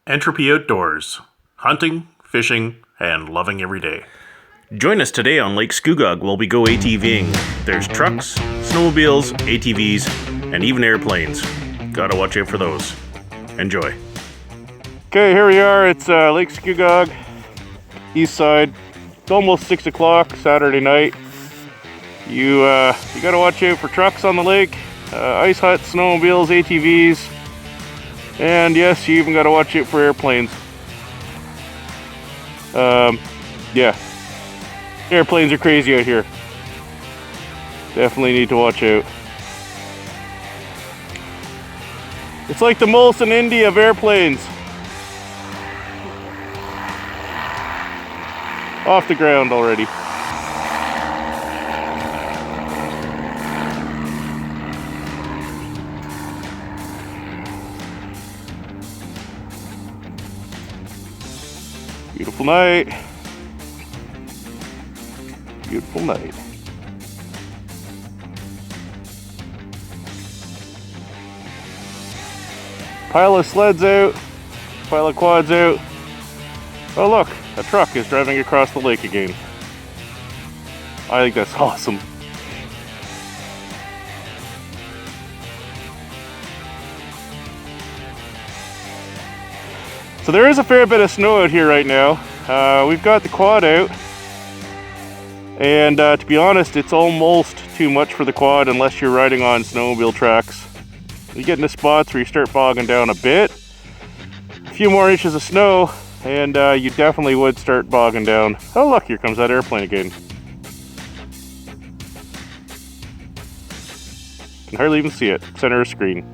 Entropy Outdoors. Hunting, fishing, and loving every day. Join us today on Lake Scugog while we go ATVing. There's trucks, snowmobiles, ATVs, and even airplanes. Gotta watch out for those. Enjoy. Okay, here we are. It's Lake Scugog, east side. It's almost 6 o'clock Saturday night. You gotta watch out for trucks on the lake, ice huts, snowmobiles, ATVs, and yes, you even gotta watch out for airplanes. Yeah, airplanes are crazy out here. Definitely need to watch out. It's like the Molson Indy of airplanes. Off the ground already. Beautiful night. Beautiful night. Pile of sleds out. Pile of quads out. Oh look, a truck is driving across the lake again. I think that's awesome. So there is a fair bit of snow out here right now. We've got the quad out, and to be honest, it's almost too much for the quad unless you're riding on snowmobile tracks. You get into spots where you start bogging down a bit, a few more inches of snow, and you definitely would start bogging down. Oh look, here comes that airplane again. Can hardly even see it, center of screen.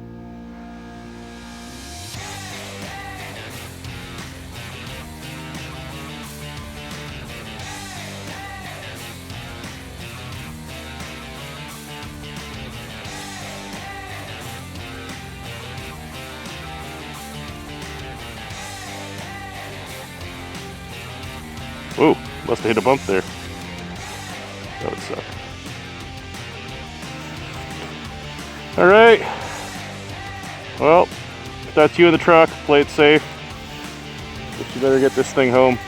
Whoa, must have hit a bump there. That would suck. Alright. Well, if that's you in the truck, play it safe. Guess you better get this thing home.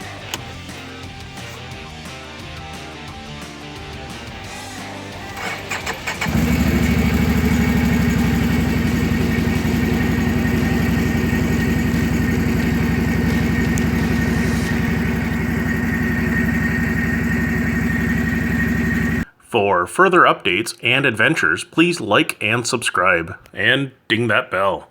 For further updates and adventures, please like and subscribe, and ding that bell.